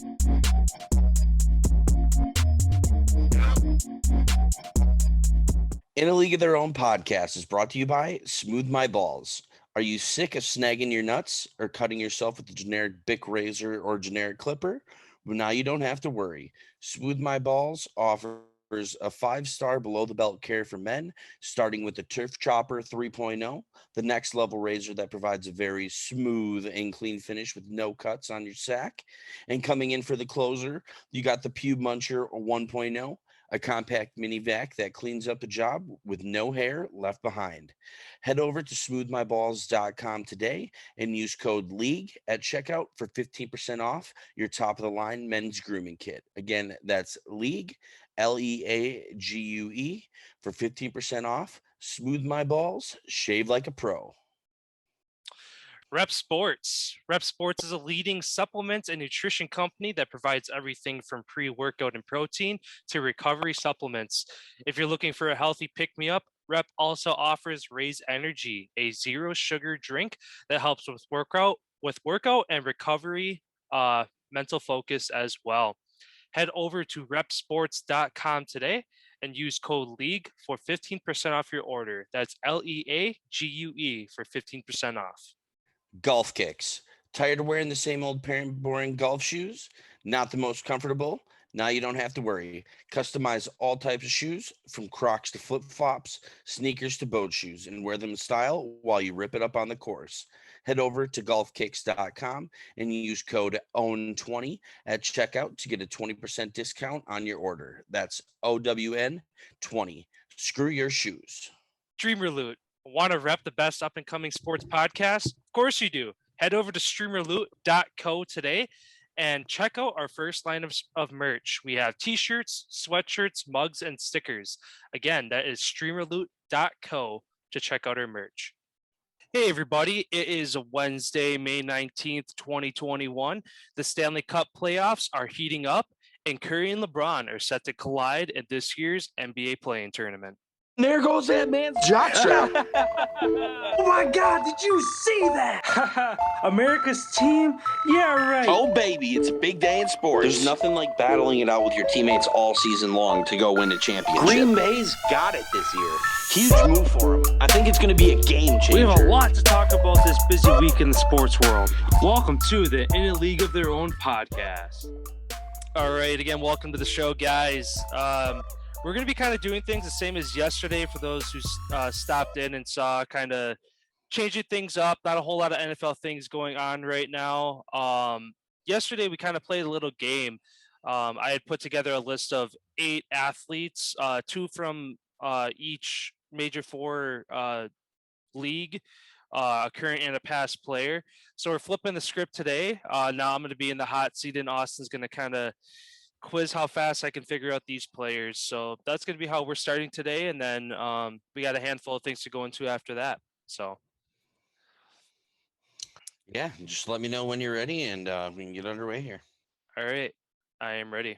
In a League of Their Own podcast is brought to you by Smooth My Balls. Are you sick of snagging your nuts or cutting yourself with a generic Bic razor or generic clipper? Well, now you don't have to worry. Smooth My Balls offers a 5-star below the belt care for men, starting with the Turf Chopper 3.0, the next level razor that provides a very smooth and clean finish with no cuts on your sack. And coming in for the closer, you got the Pube Muncher 1.0, a compact mini vac that cleans up a job with no hair left behind. Head over to smoothmyballs.com today and use code LEAGUE at checkout for 15% off your top of the line men's grooming kit. Again, that's LEAGUE, LEAGUE, for 15% off. Smooth My Balls, shave like a pro. Rep Sports. Rep Sports is a leading supplement and nutrition company that provides everything from pre-workout and protein to recovery supplements. If you're looking for a healthy pick-me-up, Rep also offers Raise Energy, a zero sugar drink that helps with workout and recovery, mental focus as well. Head over to repsports.com today and use code LEAGUE for 15% off your order. That's LEAGUE for 15% off. Golf kicks. Tired of wearing the same old boring golf shoes? Not the most comfortable? Now you don't have to worry. Customize all types of shoes, from Crocs to flip-flops, sneakers to boat shoes, and wear them in style while you rip it up on the course. Head over to golfkicks.com and use code OWN20 at checkout to get a 20% discount on your order. That's OWN20. Screw your shoes. Streamer Loot. Want to rep the best up-and-coming sports podcast? Of course you do. Head over to streamerloot.co today and check out our first line of merch. We have t-shirts, sweatshirts, mugs, and stickers. Again, that is streamerloot.co to check out our merch. Hey everybody, it is Wednesday, May 19th, 2021. The Stanley Cup playoffs are heating up, and Curry and LeBron are set to collide at this year's NBA play-in tournament. There goes that man's jockstrap. Oh my God, did you see that? America's team? Yeah, right. Oh, baby, it's a big day in sports. There's nothing like battling it out with your teammates all season long to go win a championship. Green Bay's got it this year. Huge move for them. I think it's going to be a game changer. We have a lot to talk about this busy week in the sports world. Welcome to the In a League of Their Own podcast. All right, again, welcome to the show, guys. We're going to be kind of doing things the same as yesterday for those who stopped in and saw, kind of changing things up. Not a whole lot of NFL things going on right now. Yesterday, we kind of played a little game. I had put together a list of 8 athletes, 2 from each Major 4 league, a current and a past player. So we're flipping the script today. Now I'm going to be in the hot seat, and Austin's going to kind of quiz how fast I can figure out these players. So that's going to be how we're starting today. And then we got a handful of things to go into after that. So. Yeah, just let me know when you're ready, and we can get underway here. All right. I am ready.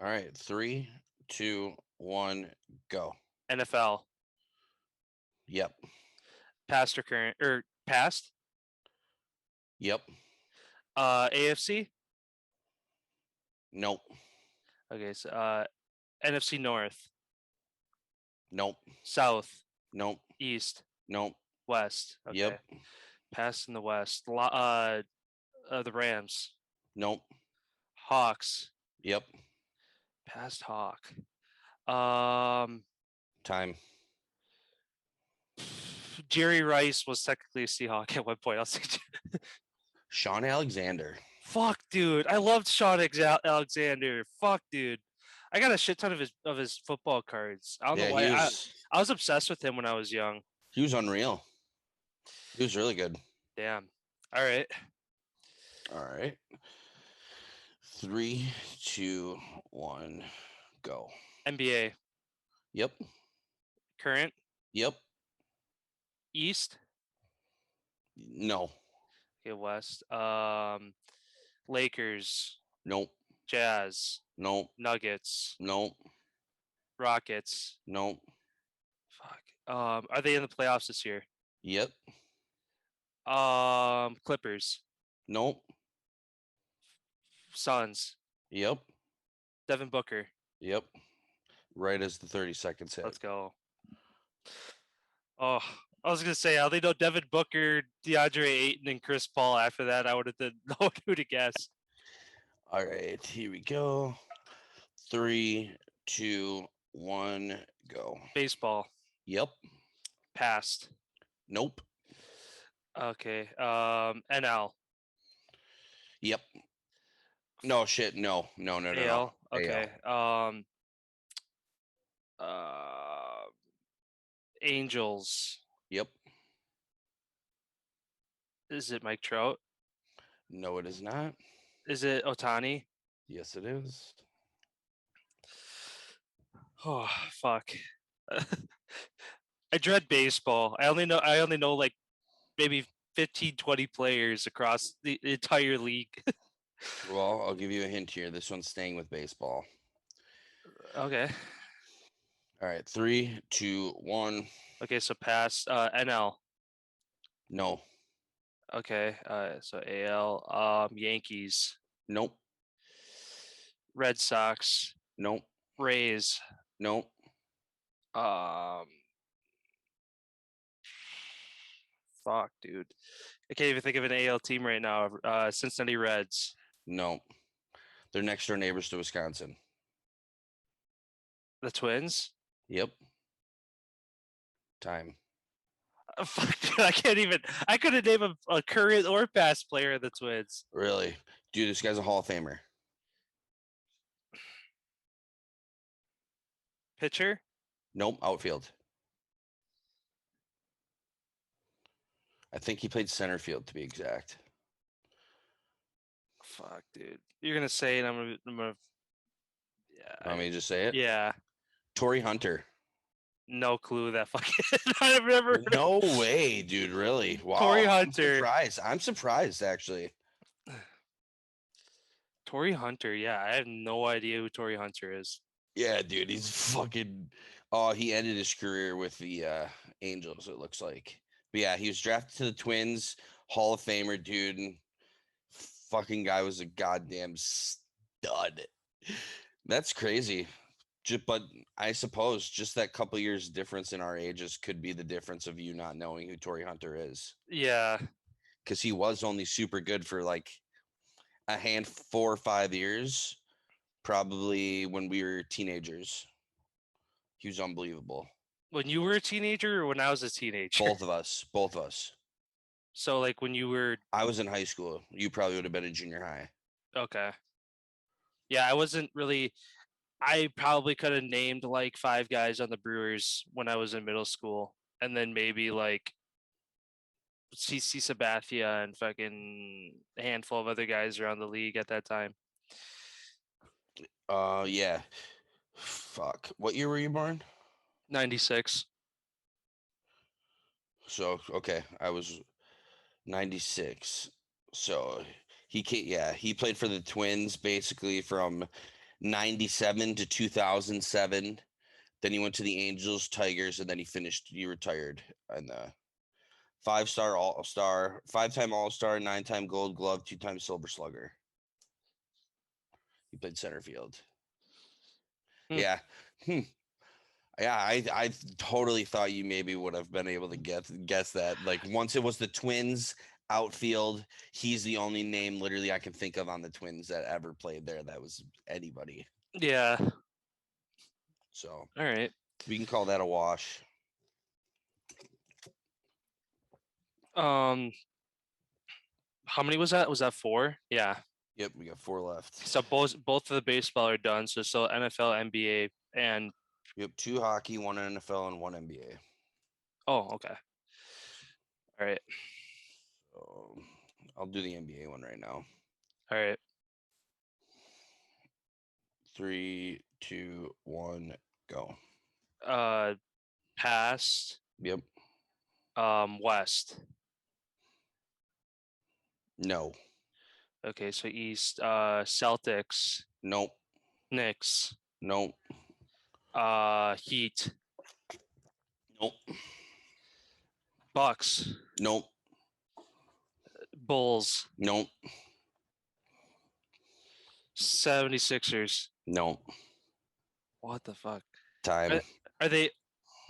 All right. 3, 2, 1, go. NFL. Yep. Past or current? Or past? Yep. AFC? Nope. Okay, so NFC North. Nope. South. Nope. East. Nope. West. Okay. Yep. Past in the West. The Rams. Nope. Hawks. Yep. Past Hawk. Time. Jerry Rice was technically a Seahawk at one point. I'll say Sean Alexander. Fuck, dude. I loved Sean Alexander. Fuck, dude. I got a shit ton of his football cards. I don't know why. I was obsessed with him when I was young. He was unreal. He was really good. Damn. All right. All right. 3, 2, 1, go. NBA. Yep. Current. Yep. East. No. Okay, West. Lakers. Nope. Jazz. Nope. Nuggets. Nope. Rockets. Nope. Fuck. Are they in the playoffs this year? Yep. Clippers. Nope. Suns. Yep. Devin Booker. Yep. Right as the 30 seconds hit. Let's go. Oh, I was gonna say I only know Devin Booker, DeAndre Ayton, and Chris Paul. After that, I would have done no who to guess. All right, here we go. 3, 2, 1, go. Baseball. Yep. Passed. Nope. Okay. NL. Yep. No shit. No. AL. Okay. Angels. Yep. Is it Mike Trout? No, it is not. Is it Ohtani? Yes, it is. Oh fuck. I dread baseball. I only know like maybe 15, 20 players across the entire league. Well, I'll give you a hint here. This one's staying with baseball. Okay. All right, 3, 2, 1. Okay, so pass. NL. No. Okay. So AL. Yankees. Nope. Red Sox. Nope. Rays. Nope. Fuck, dude. I can't even think of an AL team right now. Cincinnati Reds. No. They're next door neighbors to Wisconsin. The Twins. Yep. Time. Fuck, dude, I can't even. I couldn't name a current or past player of the Twins. Really? Dude, this guy's a Hall of Famer. Pitcher. Nope. Outfield. I think he played center field to be exact. Fuck, dude. You're gonna say it. I'm gonna. Yeah. Want me to just say it? Yeah. Torrey Hunter. No clue that fucking. I've never. heard of- No way, dude. Really? Wow. Torrey I'm Hunter. surprised. I'm surprised, actually. Torrey Hunter. Yeah, I have no idea who Torrey Hunter is. Yeah, dude. He's fucking. Oh, he ended his career with the Angels, it looks like. But yeah, he was drafted to the Twins. Hall of Famer, dude. And fucking guy was a goddamn stud. That's crazy. But I suppose just that couple years difference in our ages could be the difference of you not knowing who Torrey Hunter is. Yeah. Because he was only super good for like a 4 or 5 years, probably when we were teenagers. He was unbelievable. When you were a teenager or when I was a teenager? Both of us. So like when you were. I was in high school. You probably would have been in junior high. Okay. Yeah, I wasn't really. I probably could have named like 5 guys on the Brewers when I was in middle school, and then maybe like CC Sabathia and fucking a handful of other guys around the league at that time. Yeah. Fuck. What year were you born? 96. So okay, I was 96. So he played for the Twins basically from 97 to 2007. Then he went to the Angels, Tigers, and then he retired in the 5-star All-Star, 5-time All-Star, 9-time Gold Glove, 2-time Silver Slugger. He played center field. Yeah. Yeah, I totally thought you maybe would have been able to guess that. Like once it was the Twins outfield, he's the only name literally I can think of on the Twins that ever played there that was anybody. Yeah. So all right, we can call that a wash. How many was that? Was that 4? Yeah. Yep, we got 4 left. So both of the baseball are done. So still NFL, NBA, and Yep, 2 hockey, 1 NFL, and 1 NBA. oh, okay. All right. So I'll do the NBA one right now. All right. 3, 2, 1, go. Past. Yep. West. No. Okay, so East. Celtics. Nope. Knicks. Nope. Heat. Nope. Bucks. Nope. Bulls. Nope. 76ers. No. What the fuck? Time. Are they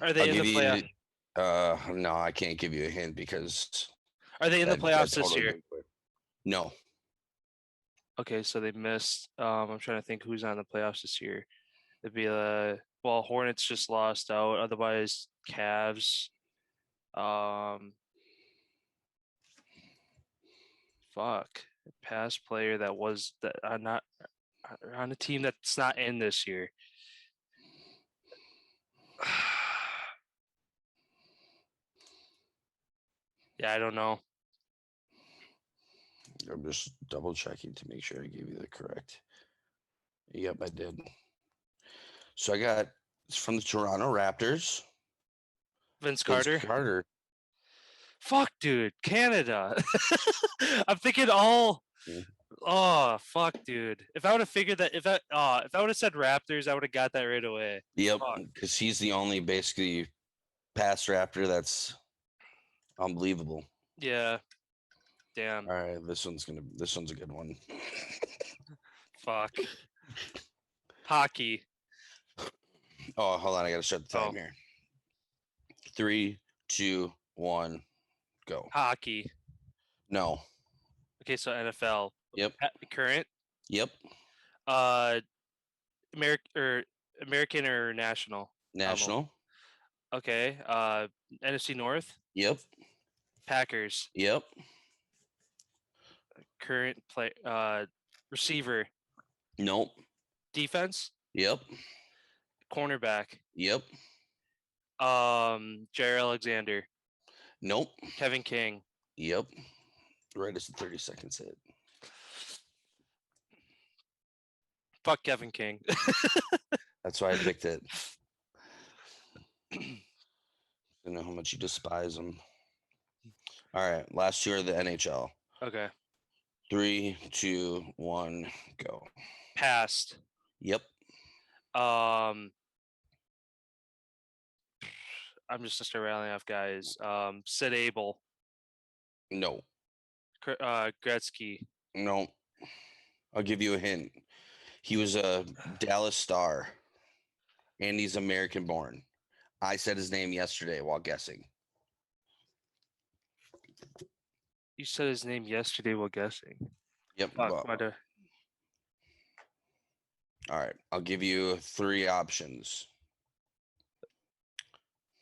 I'll in the give playoff? you. No, I can't give you a hint because Are they in the that playoffs this totally year? went quick. No. Okay, so they missed. I'm trying to think who's on the playoffs this year. It'd be well, Hornets just lost out. Otherwise, Cavs. Fuck. Past player that was that not on a team that's not in this year. Yeah, I don't know. I'm just double checking to make sure I gave you the correct. Yep, I did. So I got it's from the Toronto Raptors. Vince Vince Carter. Carter. Fuck, dude. Canada. I'm thinking all. Mm. Oh, fuck, dude. If I would have figured that, if I would have said Raptors, I would have got that right away. Yep, Fuck. because he's the only basically past Raptor that's unbelievable. Yeah. Damn. All right, this one's a good one. Fuck. Hockey. Oh, hold on, I gotta start the time Oh. here. 3, 2, 1, go. Hockey. No. Okay, so NFL. Yep. Current. Yep. American or national? National. Okay. NFC North. Yep. Packers. Yep. Current play. Receiver. Nope. Defense. Yep. Cornerback. Yep. Jair Alexander. Nope. Kevin King. Yep. Right as the 30 seconds hit. Fuck Kevin King. That's why I picked it. I know how much you despise him. All right, last two are the NHL. Okay. 3, 2, 1, go. Past. Yep. I'm just gonna start rallying off guys. Sid Abel. No. Gretzky. No. I'll give you a hint. He was a Dallas Star, and he's American born. I said his name yesterday while guessing. You said his name yesterday while guessing. Yep. Fuck, well, all right. I'll give you 3 options.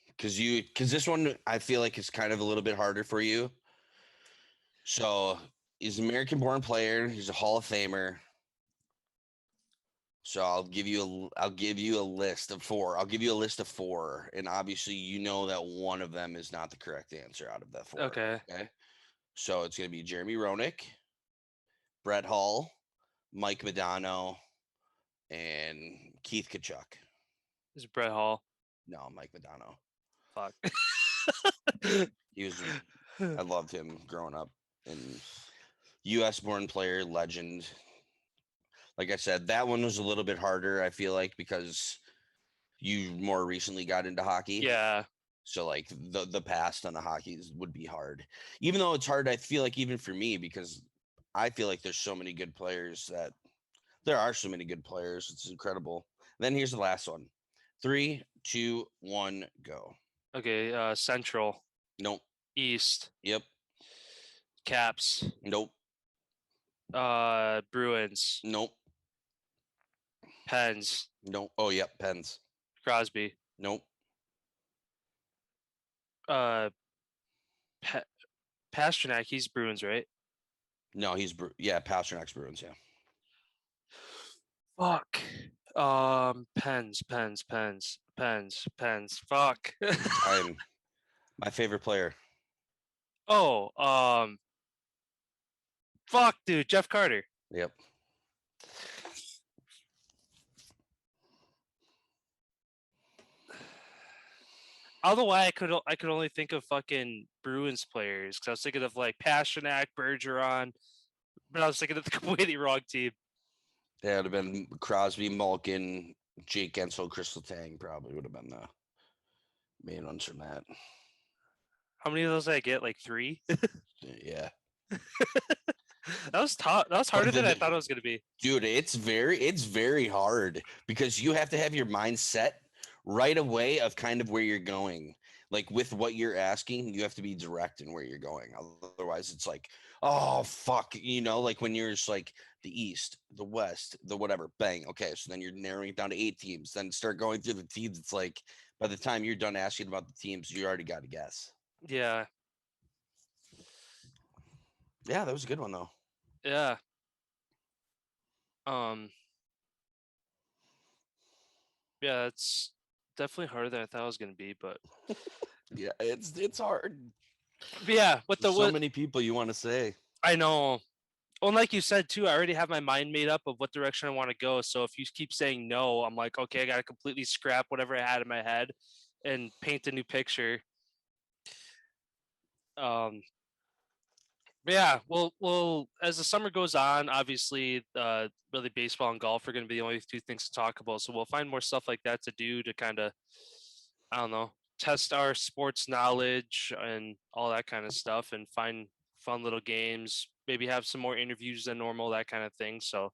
Because this one I feel like is kind of a little bit harder for you. So he's an American born player. He's a Hall of Famer. So I'll give you a list of 4. I'll give you a list of 4, and obviously you know that one of them is not the correct answer out of that 4. Okay. So it's gonna be Jeremy Roenick, Brett Hull, Mike Modano, and Keith Kachuk. This is Brett Hall. No, Mike Modano. Fuck. I loved him growing up. And U.S. born player, legend. Like I said, that one was a little bit harder, I feel like, because you more recently got into hockey. Yeah. So like the past on the hockey would be hard. Even though it's hard, I feel like even for me, because I feel like there's so many good players there are so many good players. It's incredible. Then here's the last one. 3, 2, 1, go. Okay. Central. Nope. East. Yep. Caps. Nope. Bruins. Nope. Pens. Nope. Oh, yep. Pens. Crosby. Nope. Pasternak. He's Bruins, right? No, Pasternak's Bruins, yeah. Fuck. Pens. Fuck. I'm my favorite player. Oh, fuck, dude. Jeff Carter. Yep. Otherwise, I could only think of fucking Bruins players because I was thinking of like Pasternak, Bergeron, but I was thinking of the completely wrong team. That would have been Crosby, Malkin, Jake Gensel, Crystal Tang probably would have been the main ones from that. How many of those did I get? Like 3? Yeah. That That was tough. That was harder than I thought it was going to be. Dude, it's very hard because you have to have your mind set right away of kind of where you're going. Like with what you're asking, you have to be direct in where you're going. Otherwise, it's like, oh fuck, like when you're just like the East, the West, the whatever, bang. Okay, so then you're narrowing it down to 8 teams. Then start going through the teams. It's like by the time you're done asking about the teams, you already got to guess. Yeah. Yeah, that was a good one though. Yeah. Yeah, it's definitely harder than I thought it was going to be, but yeah, it's hard. But yeah, with so many people you want to say. I know. Well, like you said too, I already have my mind made up of what direction I want to go. So if you keep saying no, I'm like, okay, I got to completely scrap whatever I had in my head and paint a new picture. But yeah, well, as the summer goes on, obviously, really baseball and golf are going to be the only two things to talk about. So we'll find more stuff like that to do to kind of, I don't know, test our sports knowledge and all that kind of stuff, and find fun little games. Maybe have some more interviews than normal, that kind of thing. So,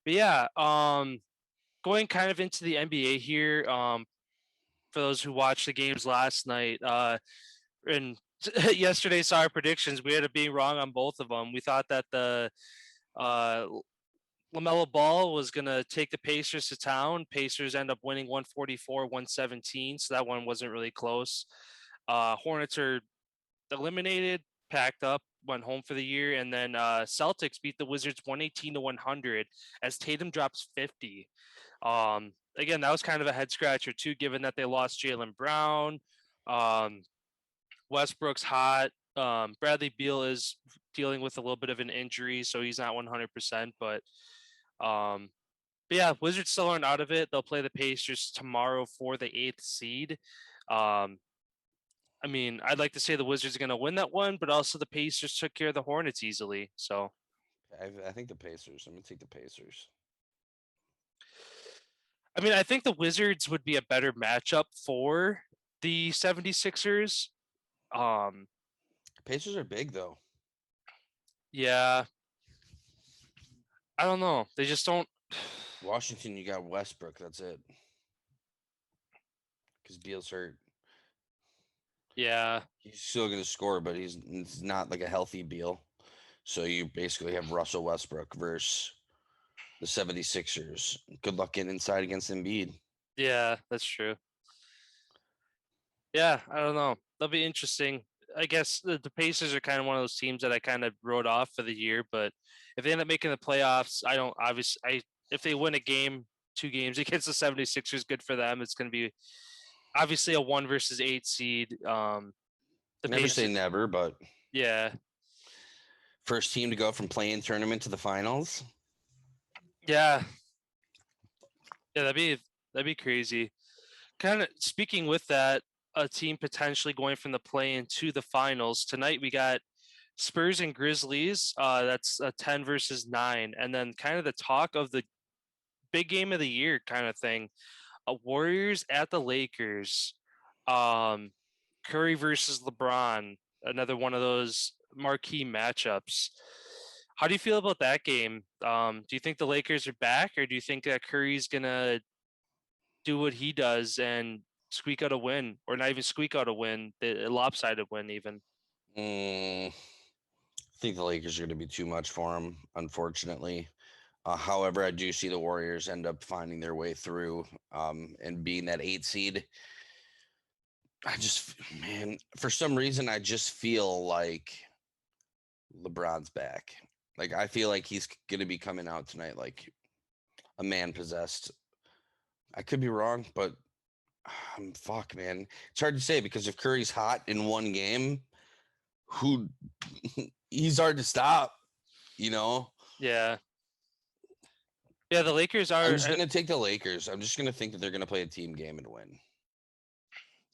but yeah, going kind of into the NBA here. For those who watched the games last night, and yesterday saw our predictions. We ended up being wrong on both of them. We thought that the LaMelo Ball was going to take the Pacers to town. Pacers end up winning 144-117, so that one wasn't really close. Hornets are eliminated, packed up, went home for the year, and then Celtics beat the Wizards 118-100 as Tatum drops 50. Again, that was kind of a head scratcher too, given that they lost Jaylen Brown. Westbrook's hot. Bradley Beal is dealing with a little bit of an injury, so he's not 100%. But yeah, Wizards still aren't out of it. They'll play the Pacers tomorrow for the 8th seed. I mean, I'd like to say the Wizards are going to win that one, but also the Pacers took care of the Hornets easily. So I think the Pacers. I'm going to take the Pacers. I mean, I think the Wizards would be a better matchup for the 76ers. Pacers are big though. Yeah. I don't know. They just don't. Washington, you got Westbrook. That's it. Because Beal's hurt. Yeah. He's still going to score, but he's not like a healthy Beal. So you basically have Russell Westbrook versus the 76ers. Good luck getting inside against Embiid. Yeah, that's true. Yeah, I don't know. That'll be interesting. I guess the Pacers are kind of one of those teams that I kind of wrote off for the year, but if they end up making the playoffs, if they win a game, 2 games against the 76ers, good for them. It's going to be obviously a 1 versus 8 seed. Never say never, but yeah. First team to go from play-in tournament to the finals. Yeah. Yeah, that'd be crazy. Kind of speaking with that, a team potentially going from the play-in to the finals. Tonight we got Spurs and Grizzlies. That's a 10 versus 9. And then kind of the talk of the big game of the year kind of thing. Warriors at the Lakers. Curry versus LeBron. Another one of those marquee matchups. How do you feel about that game? Do you think the Lakers are back, or do you think that Curry's going to do what he does and squeak out a win, or not even squeak out a win, a lopsided win even? I think the Lakers are going to be too much for him, unfortunately. However, I do see the Warriors end up finding their way through and being that 8 seed. For some reason, I just feel like LeBron's back. Like, I feel like he's going to be coming out tonight like a man possessed. I could be wrong, but fuck, man. It's hard to say because if Curry's hot in one game, he's hard to stop, Yeah. Yeah, the Lakers are. I'm just going to take the Lakers. I'm just going to think that they're going to play a team game and win.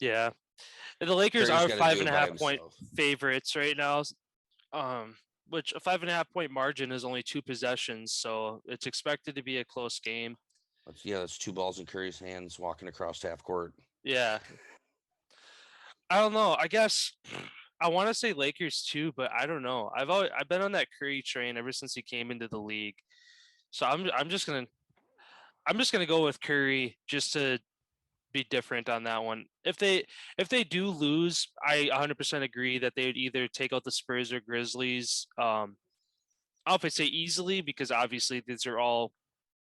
Yeah. The Lakers Curry's are gotta do it by 5.5 point himself. favorites right now. Which a 5.5 point margin is only 2 possessions, so it's expected to be a close game. That's 2 balls in Curry's hands walking across half court. Yeah. I don't know. I guess I want to say Lakers too, but I don't know. I've been on that Curry train ever since he came into the league. So I'm just gonna go with Curry just to be different on that one. If they do lose, I 100% agree that they would either take out the Spurs or Grizzlies. I don't know if I say easily because obviously these are all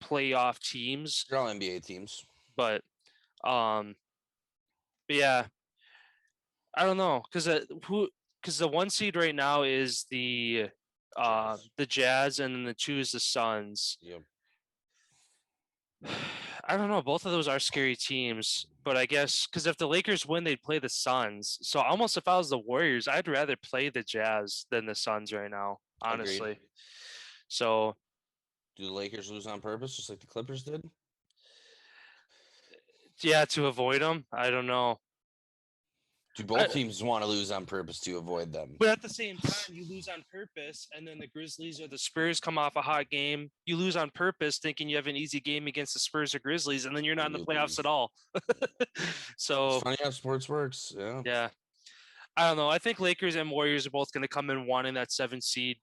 playoff teams, They're all NBA teams. but um, but yeah, I don't know because the 1 seed right now is the Jazz and then the 2 is the Suns. Yep. I don't know. Both of those are scary teams, but I guess because if the Lakers win, they'd play the Suns. So almost if I was the Warriors, I'd rather play the Jazz than the Suns right now, honestly. Agreed. So Do the Lakers lose on purpose, just like the Clippers did? yeah, to avoid them, I don't know. Do both teams want to lose on purpose to avoid them? But at the same time, you lose on purpose, and then the Grizzlies or the Spurs come off a hot game. You lose on purpose, thinking you have an easy game against the Spurs or Grizzlies, and then you're not in the playoffs at all. So it's funny how sports works. Yeah, I don't know. I think Lakers and Warriors are both going to come in wanting that 7 seed,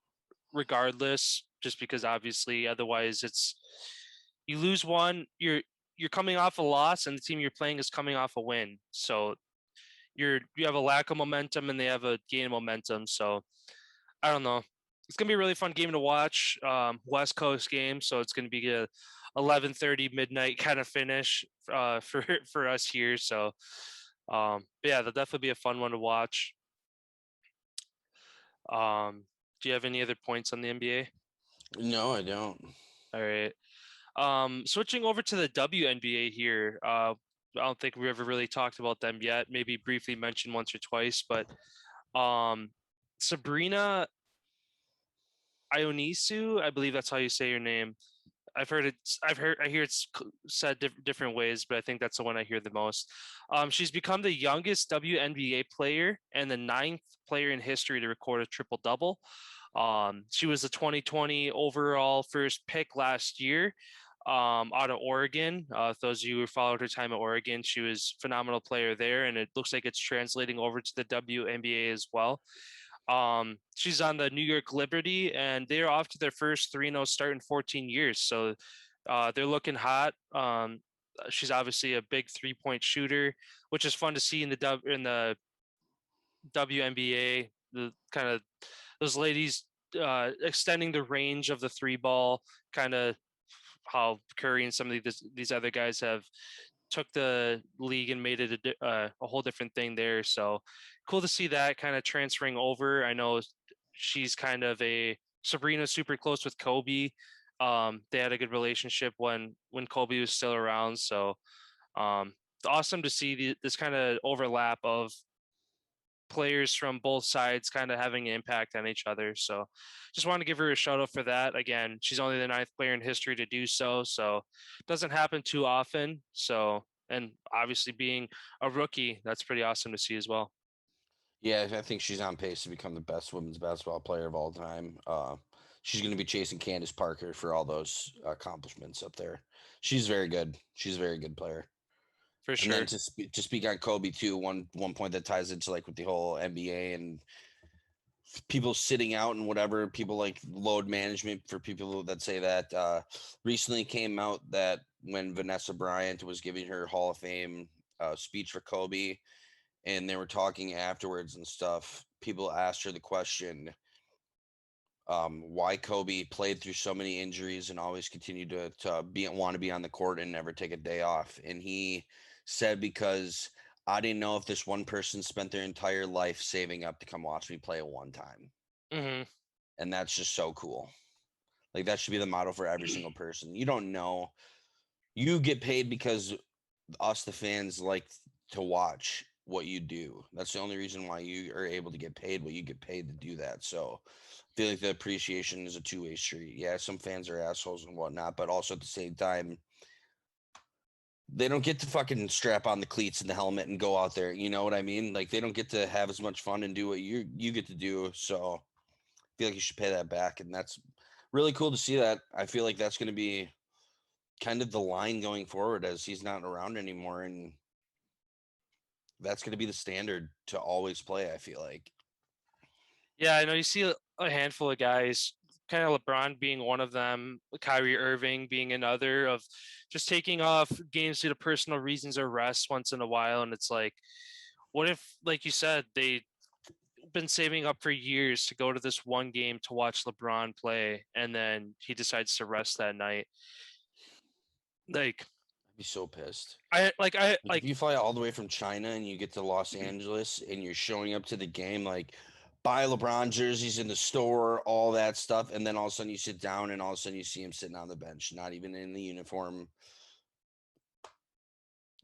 regardless. Just because obviously, otherwise, it's you lose one, you're coming off a loss, and the team you're playing is coming off a win. So you have a lack of momentum, and they have a gain of momentum. So I don't know. It's gonna be a really fun game to watch. West Coast game, so it's gonna be a 11:30 midnight kind of finish for us here. So but yeah, that'll definitely be a fun one to watch. Do you have any other points on the NBA? No, I don't. All right. Switching over to the WNBA here. I don't think we ever really talked about them yet. Maybe briefly mentioned once or twice, but Sabrina Ionisu, I believe that's how you say your name. I hear it's said different ways, but I think that's the one I hear the most. She's become the youngest WNBA player and the 9th player in history to record a triple double. She was the 2020 overall first pick last year out of Oregon. Those of you who followed her time at Oregon, she was a phenomenal player there, and it looks like it's translating over to the WNBA as well. She's on the New York Liberty, and they're off to their first 3-0 start in 14 years. So they're looking hot. She's obviously a big 3-point shooter, which is fun to see in the WNBA. The kind of those ladies extending the range of the 3 ball, kind of how Curry and some of these other guys have took the league and made it a whole different thing there. So cool to see that kind of transferring over. I know she's kind of Sabrina's super close with Kobe. They had a good relationship when Kobe was still around. So it's awesome to see this kind of overlap of players from both sides kind of having an impact on each other. So just want to give her a shout out for that. Again, she's only the 9th player in history to do so. So it doesn't happen too often. So, and obviously being a rookie, that's pretty awesome to see as well. Yeah, I think she's on pace to become the best women's basketball player of all time. She's going to be chasing Candace Parker for all those accomplishments up there. She's very good. She's a very good player. For sure. And then to speak on Kobe too, one point that ties into like with the whole NBA and people sitting out and whatever, people like load management for people that say that recently came out that when Vanessa Bryant was giving her Hall of Fame speech for Kobe and they were talking afterwards and stuff, people asked her the question, why Kobe played through so many injuries and always continued to want to be on the court and never take a day off. And he said, because I didn't know if this one person spent their entire life saving up to come watch me play at one time. Mm-hmm. And that's just so cool. Like that should be the motto for every single person. You don't know. You get paid because us, the fans, like to watch what you do. That's the only reason why you are able to get paid what you get paid to do that. So I feel like the appreciation is a two-way street. Yeah, some fans are assholes and whatnot, but also at the same time, they don't get to fucking strap on the cleats and the helmet and go out there. You know what I mean? Like they don't get to have as much fun and do what you get to do. So I feel like you should pay that back. And that's really cool to see that. I feel like that's going to be kind of the line going forward as he's not around anymore. And that's going to be the standard to always play, I feel like. Yeah, I know you see a handful of guys, kind of LeBron being one of them, Kyrie Irving being another, of just taking off games due to personal reasons or rest once in a while. And it's like, what if, like you said, they've been saving up for years to go to this one game to watch LeBron play, and then he decides to rest that night? Like, I'd be so pissed. I Like if you fly all the way from China and you get to Los Angeles and you're showing up to the game, like buy LeBron jerseys in the store, all that stuff, and then all of a sudden you sit down and all of a sudden you see him sitting on the bench, not even in the uniform.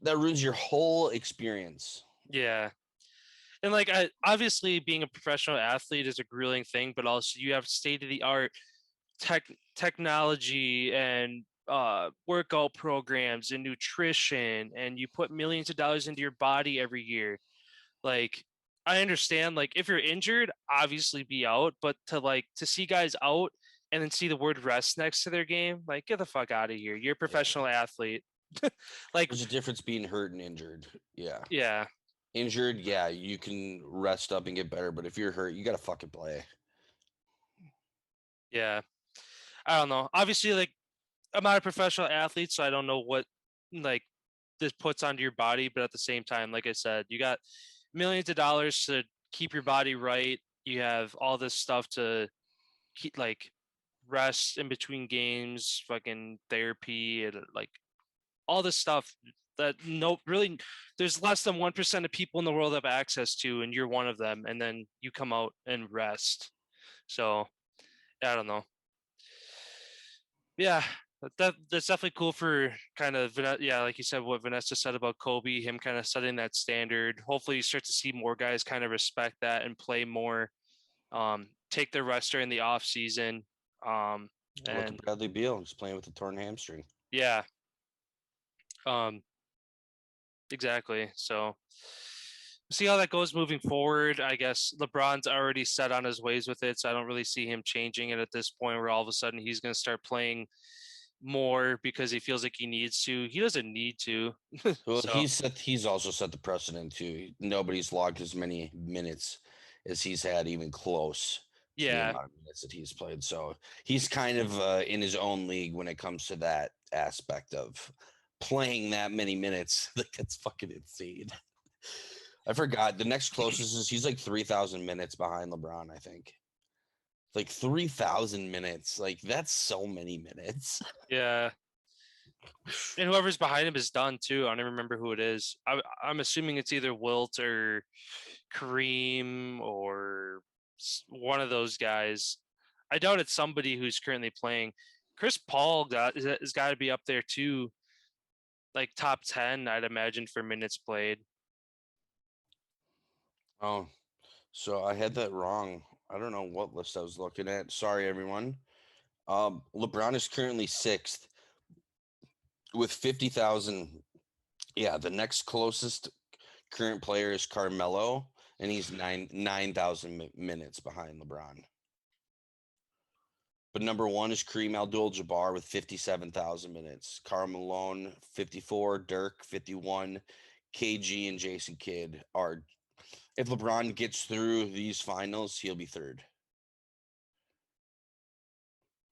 That ruins your whole experience. yeah. And like, obviously being a professional athlete is a grueling thing, but also you have state of the art technology and workout programs and nutrition, and you put millions of dollars into your body every year. Like, I understand, like, if you're injured, obviously be out, but to see guys out and then see the word rest next to their game, like, get the fuck out of here. You're a professional athlete. Like, There's a difference being hurt and injured. Yeah. yeah, Injured, yeah, you can rest up and get better, but if you're hurt, you gotta fucking play. yeah. I don't know. Obviously, like, I'm not a professional athlete, so I don't know what, like, this puts onto your body, but at the same time, like I said, you got millions of dollars to keep your body right. You have all this stuff to keep, like, rest in between games, fucking therapy, and like all this stuff that no really there's less than 1% of people in the world have access to, and you're one of them, and then you come out and rest. So I don't know. Yeah, that's definitely cool for kind of, yeah, like you said, what Vanessa said about Kobe, him kind of setting that standard. Hopefully you start to see more guys kind of respect that and play more, take their rest during the off season. Look at And Bradley Beal, he's playing with a torn hamstring. yeah, um, exactly. So see how that goes moving forward. I guess LeBron's already set on his ways with it, so I don't really see him changing it at this point, where all of a sudden he's going to start playing more because he feels like he needs to. He doesn't need to. Well, So he's also set the precedent too. Nobody's logged as many minutes as he's had, even close to the yeah, amount of minutes that he's played. So he's kind of in his own league when it comes to that aspect of playing that many minutes. Like that's fucking insane. I forgot the next closest is he's like 3,000 minutes behind LeBron, I think. Like 3,000 minutes. Like that's so many minutes. yeah. And whoever's behind him is done too. I don't remember who it is. I'm assuming it's either Wilt or Kareem or one of those guys. I doubt it's somebody who's currently playing. Chris Paul has got to be up there too, like top 10, I'd imagine, for minutes played. Oh, so I had that wrong. I don't know what list I was looking at. Sorry, everyone. LeBron is currently sixth with 50,000. Yeah, the next closest current player is Carmelo, and he's 9,000 minutes behind LeBron. But number one is Kareem Abdul-Jabbar with 57,000 minutes. Karl Malone 54, Dirk 51, KG and Jason Kidd are. If LeBron gets through these finals, he'll be third.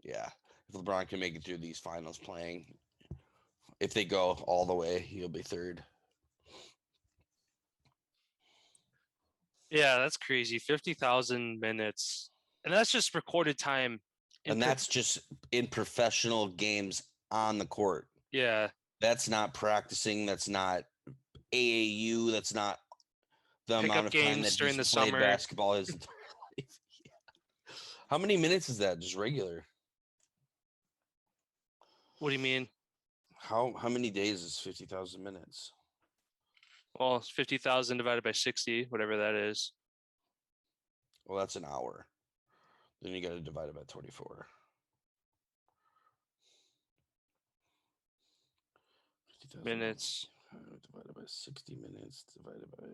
Yeah, if LeBron can make it through these finals playing, if they go all the way, he'll be third. Yeah, that's crazy. 50,000 minutes. And that's just recorded time. And that's just in professional games on the court. Yeah. That's not practicing. That's not AAU. That's not the Pick amount up of time games that during he's the played summer. basketball his entire life. Yeah. How many minutes is that? Just regular? What do you mean? How many days is 50,000 minutes? Well, it's 50,000 divided by 60, whatever that is. Well, that's an hour. Then you got to divide it by 24. 50,000 minutes divided by 60 minutes divided by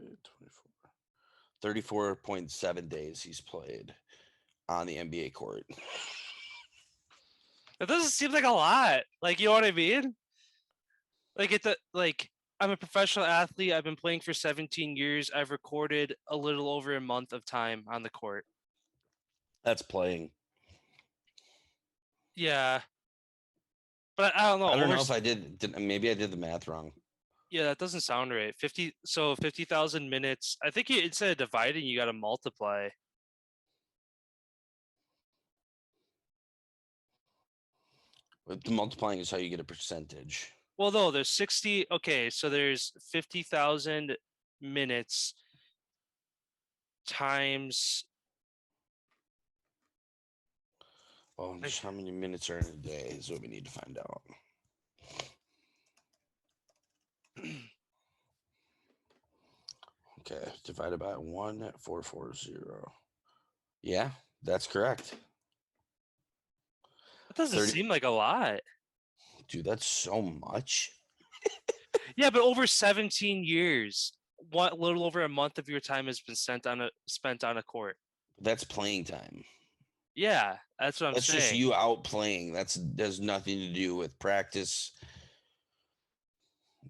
24. 34.7 days he's played on the NBA court. That doesn't seem like a lot. Like, you know what I mean? Like, I'm a professional athlete. I've been playing for 17 years. I've recorded a little over a month of time on the court. That's playing. Yeah. But I don't know. I don't know if I maybe I did the math wrong. Yeah, that doesn't sound right. 50,000 minutes. I think instead of dividing, you got to multiply. The multiplying is how you get a percentage. Well, no, there's 60. Okay, so there's 50,000 minutes times. Oh, just how many minutes are in a day is what we need to find out. Okay, divided by 1,440. Yeah, that's correct. That doesn't 30 seem like a lot. Dude, that's so much. Yeah, but over 17 years, what little over a month of your time has been spent on a court. That's playing time. Yeah, that's what I'm That's saying. just you out playing. There's nothing to do with practice,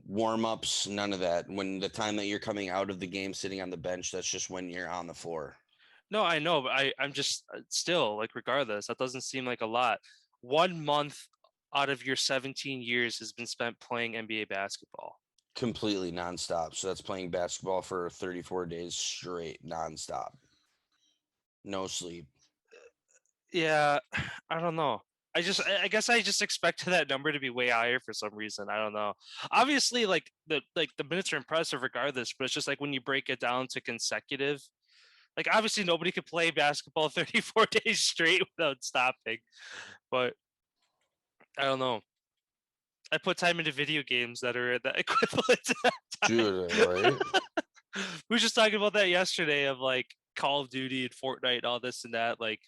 warm-ups, none of that. When the time that you're coming out of the game sitting on the bench, that's just when you're on the floor. No, I know, but I'm just still like, regardless, that doesn't seem like a lot. 1 month out of your 17 years has been spent playing NBA basketball. Completely nonstop. So that's playing basketball for 34 days straight, nonstop. No sleep. Yeah, I don't know. I guess I just expected that number to be way higher for some reason. I don't know. Obviously, like the minutes are impressive regardless, but it's just like when you break it down to consecutive, like obviously nobody could play basketball 34 days straight without stopping. But I don't know. I put time into video games that are that equivalent to that time. Dude, right? We were just talking about that yesterday of like Call of Duty and Fortnite and all this and that, like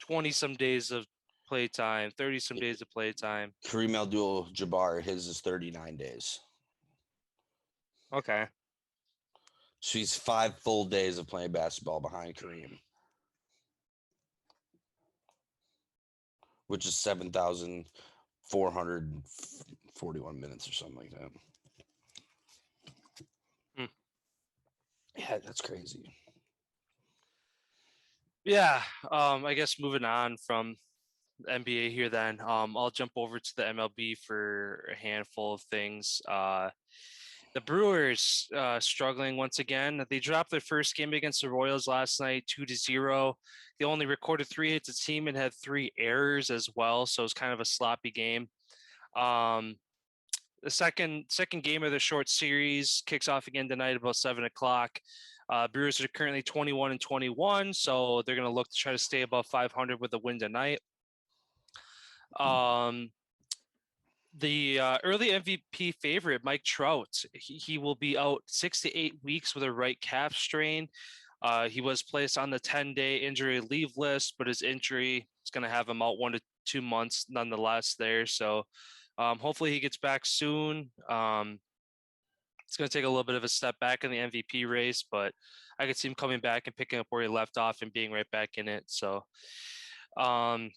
20 some days of playtime, 30 some days of playtime. Kareem Abdul-Jabbar, his is 39 days. Okay. So he's 5 full days of playing basketball behind Kareem, which is 7,441 minutes or something like that. Yeah, that's crazy. Yeah. I guess moving on from NBA here then. I'll jump over to the MLB for a handful of things. The Brewers struggling once again. They dropped their first game against the Royals last night, 2-0. They only recorded 3 hits a team and had 3 errors as well, so it was kind of a sloppy game. The second game of the short series kicks off again tonight about 7:00. Brewers are currently 21-21, so they're going to look to try to stay above 500 with a win tonight. The early MVP favorite, Mike Trout, he will be out 6 to 8 weeks with a right calf strain. He was placed on the 10-day injury leave list, but his injury is going to have him out 1 to 2 months nonetheless there. So hopefully he gets back soon. It's going to take a little bit of a step back in the MVP race, but I could see him coming back and picking up where he left off and being right back in it. So Jose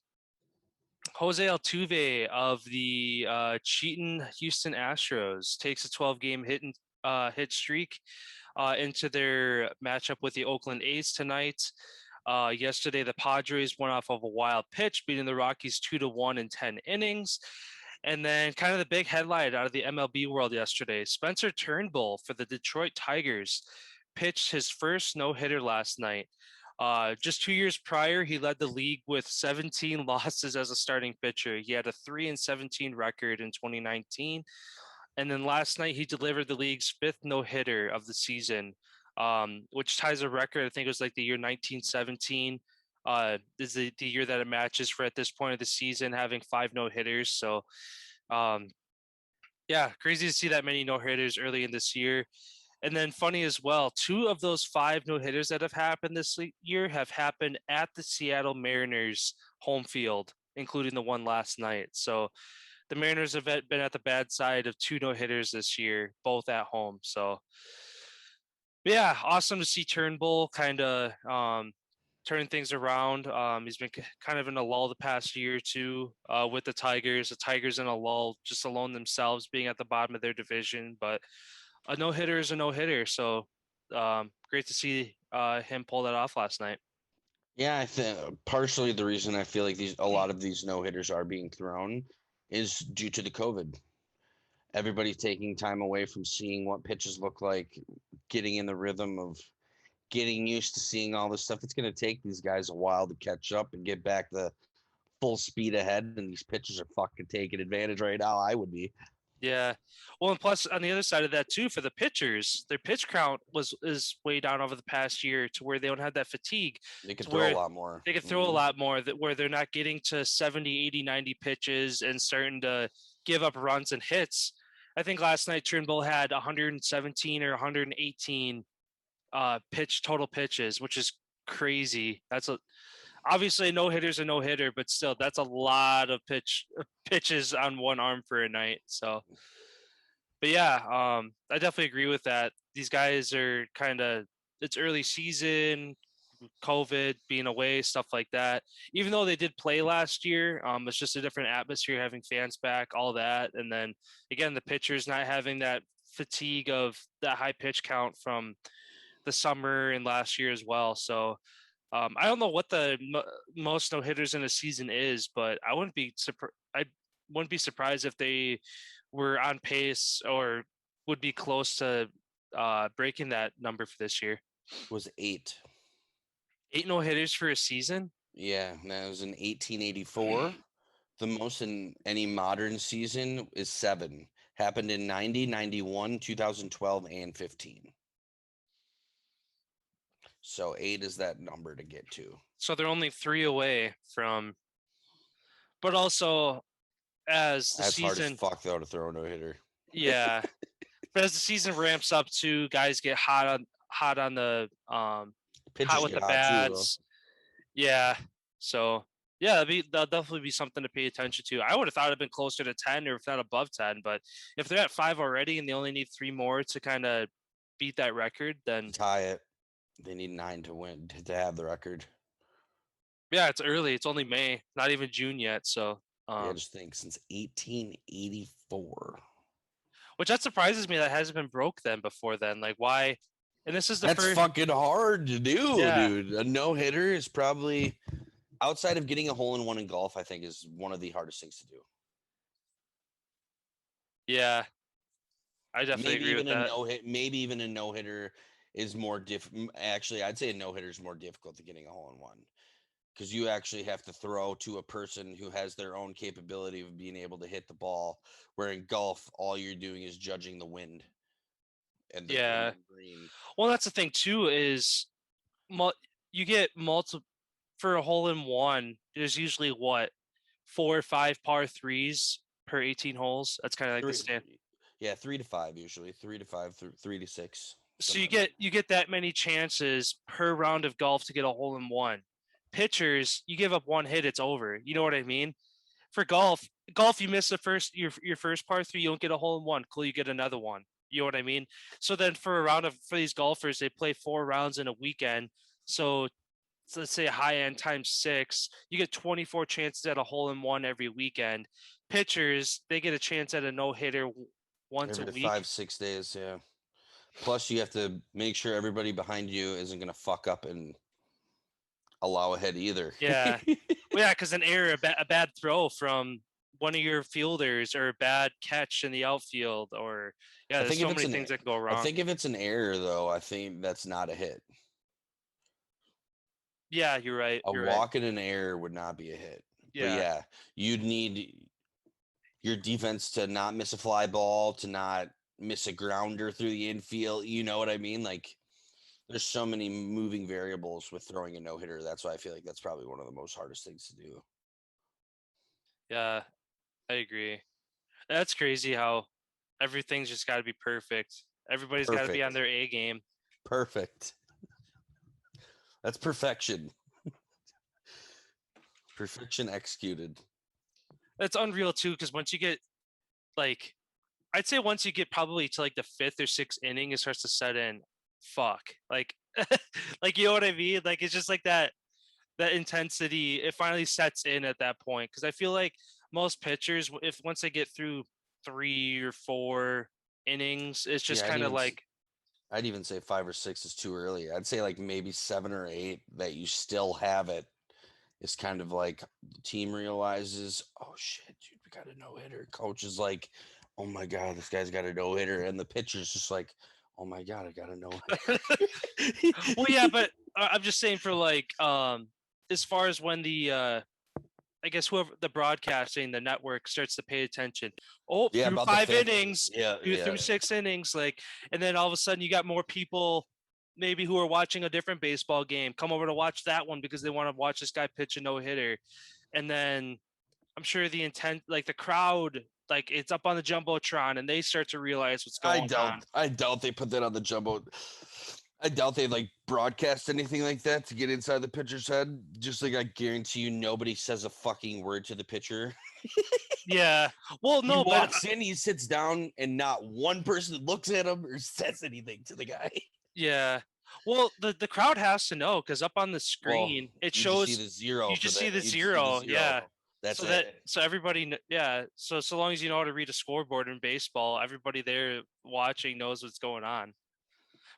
Altuve of the cheating Houston Astros takes a 12-game hit streak into their matchup with the Oakland A's tonight. Yesterday, the Padres went off of a wild pitch, beating the Rockies 2-1 in 10 innings. And then kind of the big headline out of the MLB world yesterday, Spencer Turnbull for the Detroit Tigers pitched his first no-hitter last night. Just 2 years prior, he led the league with 17 losses as a starting pitcher. He had a 3-17 record in 2019. And then last night, he delivered the league's 5th no-hitter of the season, which ties a record. I think it was like the year 1917. Is the year that it matches for at this point of the season, having 5 no-hitters. So, yeah, crazy to see that many no-hitters early in this year. And then funny as well, 2 of those 5 no-hitters that have happened this year have happened at the Seattle Mariners home field, including the one last night. So the Mariners have been at the bad side of 2 no-hitters this year, both at home. So yeah, awesome to see Turnbull kind of turning things around. He's been kind of in a lull the past year or two with the Tigers. The Tigers in a lull just alone themselves, being at the bottom of their division, but a no-hitter is a no-hitter. So great to see him pull that off last night. Yeah, I think partially the reason I feel like a lot of these no hitters are being thrown is due to the COVID. Everybody's taking time away from seeing what pitches look like, getting in the rhythm of getting used to seeing all this stuff. It's going to take these guys a while to catch up and get back the full speed ahead. And these pitchers are fucking taking advantage right now. I would be. Yeah. Well, and plus on the other side of that too, for the pitchers, their pitch count is way down over the past year to where they don't have that fatigue. They could To throw a where lot more. they could throw a lot more, that where they're not getting to 70, 80, 90 pitches and starting to give up runs and hits. I think last night Turnbull had 117 or 118 total pitches, which is crazy. Obviously no hitter's a no hitter, but still that's a lot of pitches on one arm for a night. So, but yeah, I definitely agree with that. These guys are it's early season, COVID, being away, stuff like that. Even though they did play last year, it's just a different atmosphere, having fans back, all that. And then again, the pitchers not having that fatigue of that high pitch count from the summer and last year as well. So I don't know what the most no hitters in a season is, but I wouldn't be surprised if they were on pace or would be close to breaking that number for this year. It was 8. 8 no hitters for a season. Yeah, and that was in 1884. The most in any modern season is 7. Happened in 90, 91, 2012, and 15. So 8 is that number to get to. So they're only 3 away from. But also, as the That's hard as season, fuck though to throw a no hitter. yeah. But as the season ramps up, too, guys get hot on the Pitchers hot with get the hot too, though. bats. Yeah. So yeah, that'll definitely be something to pay attention to. I would have thought it'd been closer to 10 or if not above 10, but if they're at 5 already and they only need 3 more to kind of beat that record, then Tie it. They need 9 to win to have the record. yeah, it's early. It's only May, not even June yet. So I just think since 1884. which that surprises me that hasn't been broke then before then. Like why? And this is the That's first. fucking hard to do, Yeah. dude. A no hitter is probably outside of getting a hole in one in golf. I think is one of the hardest things to do. Yeah, I definitely agree with that. Maybe even a no hitter is more Actually, I'd say a no hitter is more difficult than getting a hole in one because you actually have to throw to a person who has their own capability of being able to hit the ball. Where in golf, all you're doing is judging the wind. And Yeah. green. Well, that's the thing too is you get multiple for a hole in one. There's usually 4 or 5 par 3s per 18 holes. That's kind of like the stand. Yeah, 3 to 5 usually. 3 to 5, 3 to 6. So you get that many chances per round of golf to get a hole in one. Pitchers, you give up one hit, it's over. You know what I mean? For golf, you miss your first par 3, you don't get a hole in one. Cool, you get another one. You know what I mean? So then for these golfers, they play 4 rounds in a weekend. So let's say high end times 6, you get 24 chances at a hole in one every weekend. Pitchers, they get a chance at a no hitter once every a week. 5-6 days, yeah. Plus, you have to make sure everybody behind you isn't going to fuck up and allow a hit either. Yeah, well, yeah, because an error, a bad throw from one of your fielders, or a bad catch in the outfield, or there's so many things that can go wrong. I think if it's an error, though, I think that's not a hit. Yeah, you're right. A walk and an error would not be a hit. Yeah. But yeah, you'd need your defense to not miss a fly ball, to not miss a grounder through the infield. You know what I mean? Like, there's so many moving variables with throwing a no-hitter. That's why I feel like that's probably one of the most hardest things to do. Yeah, I agree. That's crazy how everything's just got to be perfect. Everybody's got to be on their A game. Perfect. That's perfection. Perfection executed. That's unreal too, because once you get I'd say once you get probably to like the 5th or 6th inning, it starts to set in. Fuck, like you know what I mean? Like it's just like that intensity. It finally sets in at that point, because I feel like most pitchers, once they get through 3 or 4 innings, it's just kind of like. I'd even say 5 or 6 is too early. I'd say like maybe 7 or 8 that you still have it is kind of like the team realizes, oh shit, dude, we got a no-hitter. Coach is like, oh my God, this guy's got a no-hitter. And the pitcher's just like, oh my God, I got a no-hitter. Well, yeah, but I'm just saying for like as far as when the I guess whoever the broadcasting, the network starts to pay attention. Oh, Yeah, through about the 5 fifth. innings, Yeah, through 6 innings, like, and then all of a sudden you got more people maybe who are watching a different baseball game come over to watch that one because they want to watch this guy pitch a no-hitter. And then I'm sure the intent, like the crowd, like it's up on the jumbotron and they start to realize what's going on. I doubt they put that on the jumbo. I doubt they like broadcast anything like that to get inside the pitcher's head. Just like I guarantee you, nobody says a fucking word to the pitcher. Yeah. Well, He no, but walks in, he sits down, and not one person looks at him or says anything to the guy. yeah. Well, the crowd has to know because up on the Well, screen it you shows just see the zero. you for just that. see the You just zero. Yeah. That's So it. so everybody yeah. So long as you know how to read a scoreboard in baseball, everybody there watching knows what's going on.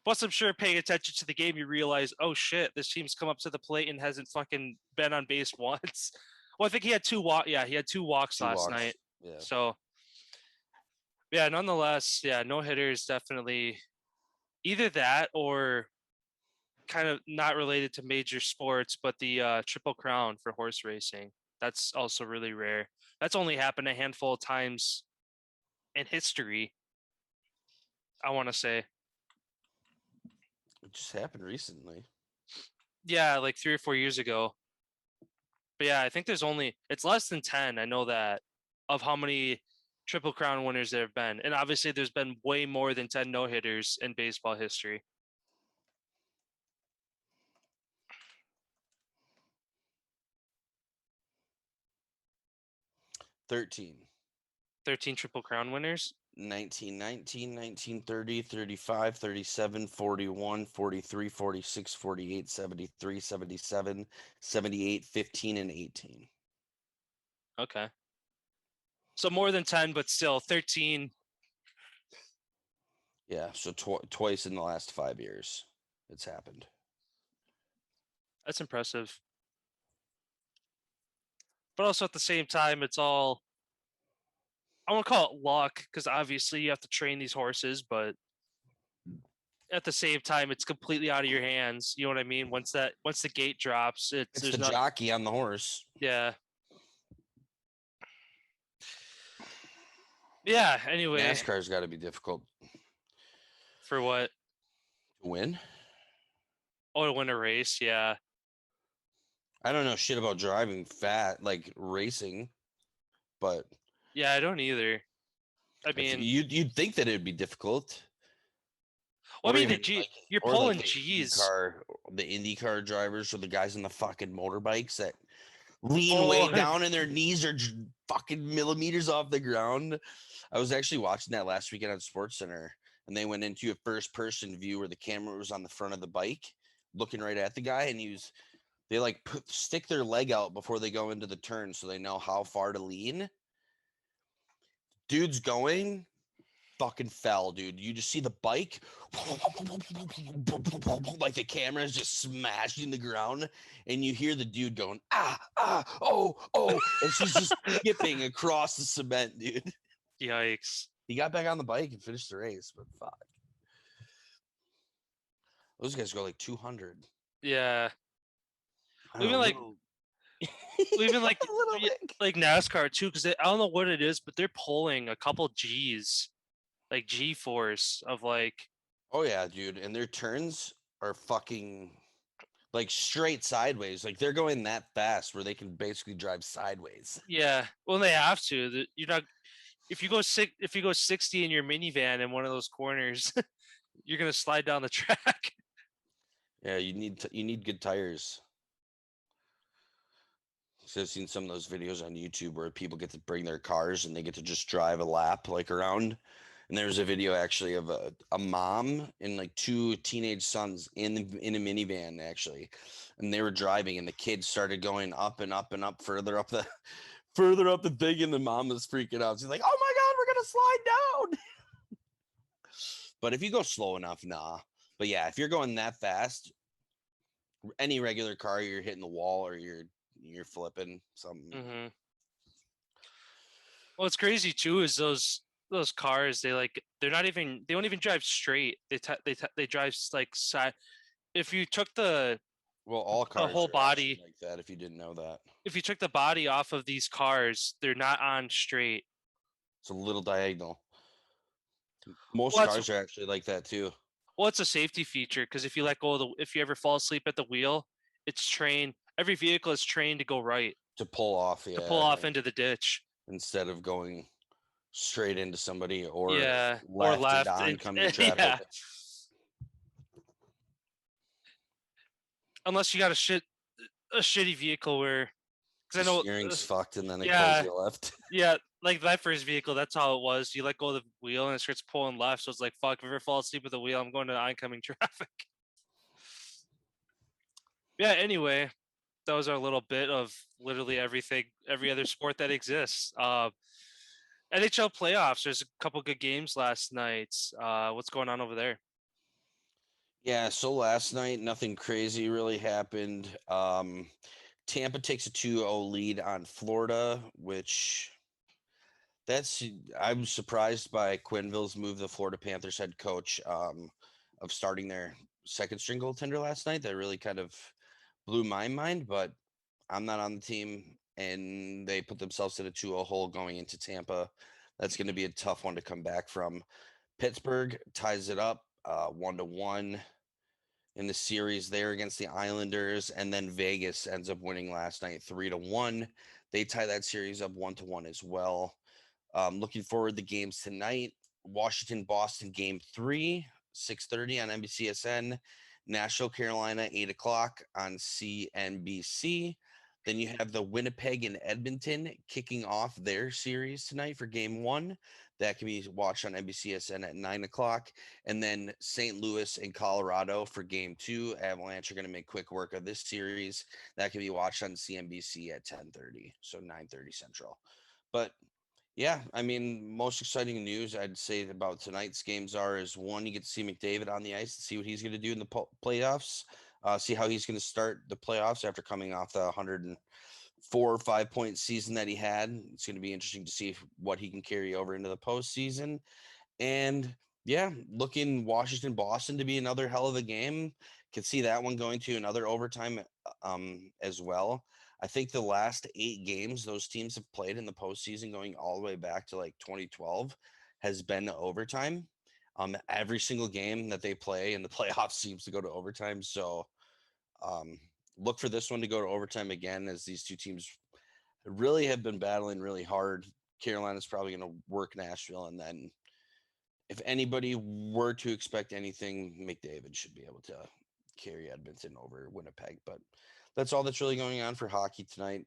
Plus, I'm sure paying attention to the game, you realize, oh shit, this team's come up to the plate and hasn't fucking been on base once. Well, I think he had 2 walks. Yeah, he had 2 walks last night. Yeah. So yeah, nonetheless, yeah, no hitters definitely either that or kind of not related to major sports, but the Triple Crown for horse racing. That's also really rare. That's only happened a handful of times in history, I want to say. It just happened recently. Yeah, like 3 or 4 years ago. But yeah, I think it's less than 10. I know that of how many Triple Crown winners there have been. And obviously there's been way more than 10 no-hitters in baseball history. $13. 13 Triple Crown winners. 1919, 1930, 35, 37, 41, 43, 46, 48, 73, 77, 78, 15, and 18. Okay. So more than 10, but still 13. Yeah, so twice in the last 5 years it's happened. That's impressive. But also at the same time, it's all, I won't call it luck because obviously you have to train these horses, but at the same time, it's completely out of your hands. You know what I mean? Once the gate drops, It's there's the jockey on the horse. Yeah. Yeah. Anyway, NASCAR's got to be difficult for what? to win. Oh, to win a race. Yeah. I don't know shit about driving like racing, but Yeah, I don't either. I mean, you'd think that it'd be difficult. well, I mean, even, you're or pulling like G's. The IndyCar drivers or the guys on the fucking motorbikes that lean way down and their knees are fucking millimeters off the ground. I was actually watching that last weekend on SportsCenter, and they went into a first-person view where the camera was on the front of the bike, looking right at the guy, and they like stick their leg out before they go into the turn so they know how far to lean. Dude's going. Fucking fell, dude. You just see the bike like the camera is just smashing the ground, and you hear the dude going oh, and she's just skipping across the cement, dude. Yikes. He got back on the bike and finished the race, but fuck, those guys go like 200. Yeah. Even like NASCAR too, because I don't know what it is, but they're pulling a couple G's. Like G-force of like, oh yeah, dude, and their turns are fucking like straight sideways. Like they're going that fast where they can basically drive sideways. Yeah, well, they have to. You're not if you go 60 in your minivan in one of those corners, you're gonna slide down the track. Yeah, you need good tires. So I've seen some of those videos on YouTube where people get to bring their cars and they get to just drive a lap like around. And there was a video actually of a mom and like 2 teenage sons in a minivan actually, and they were driving, and the kids started going up and up and up further up the thing, and the mom was freaking out. She's like, "Oh my God, we're gonna slide down!" But if you go slow enough, nah. But yeah, if you're going that fast, any regular car, you're hitting the wall or you're flipping something. Mm-hmm. What's crazy too is those cars. They don't even drive straight. They drive like side. If you took the All cars whole are body actually like that. If you didn't know that, if you took the body off of these cars, they're not on straight. it's a little diagonal. Most Well, cars are actually like that too. Well, it's a safety feature because if you let go of if you ever fall asleep at the wheel, it's trained. Every vehicle is trained to go right, To pull off, to pull off into the ditch. instead of going straight into somebody or Yeah, or left left. into oncoming traffic. Yeah. Unless you got a shitty vehicle where, because I know steering's fucked and then it yeah. pulls you left. Yeah, like my first vehicle, that's how it was. You let go of the wheel and it starts pulling left, so it's like, fuck, if I ever fall asleep with the wheel, I'm going to oncoming traffic. Yeah, anyway, that was our little bit of literally everything, every other sport that exists. NHL playoffs, there's a couple good games last night. What's going on over there? Yeah, so last night nothing crazy really happened. Tampa takes a 2-0 lead on Florida, which I'm surprised by Quenneville's move, the Florida Panthers head coach, of starting their second string goaltender last night. That really kind of blew my mind, but I'm not on the team, and they put themselves in a 2-0 hole going into Tampa. That's going to be a tough one to come back from. Pittsburgh ties it up 1-1 in the series there against the Islanders, and then Vegas ends up winning last night 3-1. They tie that series up 1-1 as well. Looking forward to games tonight. Washington, Boston, game 3, 6:30 on NBCSN. Nashville, Carolina, 8 o'clock on CNBC. Then you have the Winnipeg and Edmonton kicking off their series tonight for game 1. That can be watched on NBCSN at 9 o'clock. And then St. Louis and Colorado for game 2. Avalanche are going to make quick work of this series. That can be watched on CNBC at 10:30, so 9:30 Central. But yeah, I mean, most exciting news I'd say about tonight's games is one, you get to see McDavid on the ice and see what he's going to do in the playoffs. See how he's going to start the playoffs after coming off the 104 or 5-point season that he had. It's going to be interesting to see what he can carry over into the postseason. And yeah, looking Washington, Boston to be another hell of a game. Can see that one going to another overtime as well. I think the last 8 games those teams have played in the postseason, going all the way back to like 2012, has been overtime. Every single game that they play in the playoffs seems to go to overtime. So look for this one to go to overtime again, as these two teams really have been battling really hard. Carolina's probably going to work Nashville, and then if anybody were to expect anything, McDavid should be able to carry Edmonton over Winnipeg. But that's all that's really going on for hockey tonight.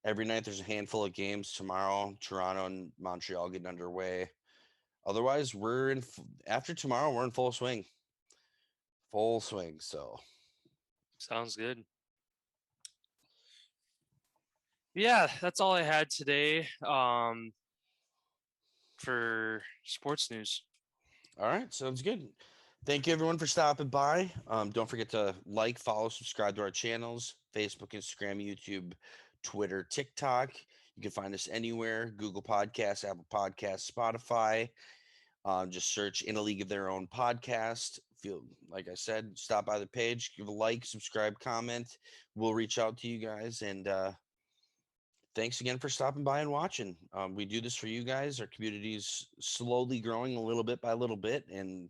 Every night there's a handful of games. Tomorrow, Toronto and Montreal getting underway. Otherwise, after tomorrow, we're in full swing. Full swing. So sounds good. Yeah, that's all I had today for sports news. All right, sounds good. Thank you, everyone, for stopping by. Don't forget to like, follow, subscribe to our channels, Facebook, Instagram, YouTube, Twitter, TikTok. You can find us anywhere, Google Podcasts, Apple Podcasts, Spotify. Just search In a League of Their Own podcast. Like I said, stop by the page, give a like, subscribe, comment. We'll reach out to you guys. And thanks again for stopping by and watching. We do this for you guys. Our community is slowly growing a little bit by little bit. And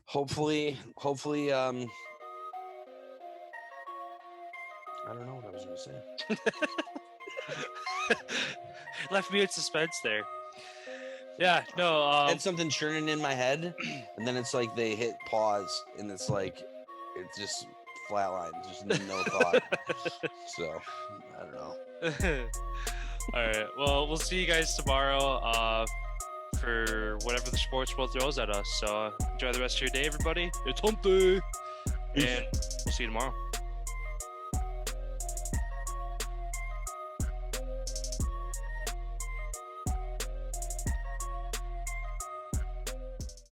hopefully, I don't know what I was going to say. Left me in suspense there. Yeah, no. I had something churning in my head, and then it's like they hit pause, and it's like it's just flatline, just no thought. So I don't know. All right. Well, we'll see you guys tomorrow for whatever the sports world throws at us. So enjoy the rest of your day, everybody. It's hump day, and we'll see you tomorrow.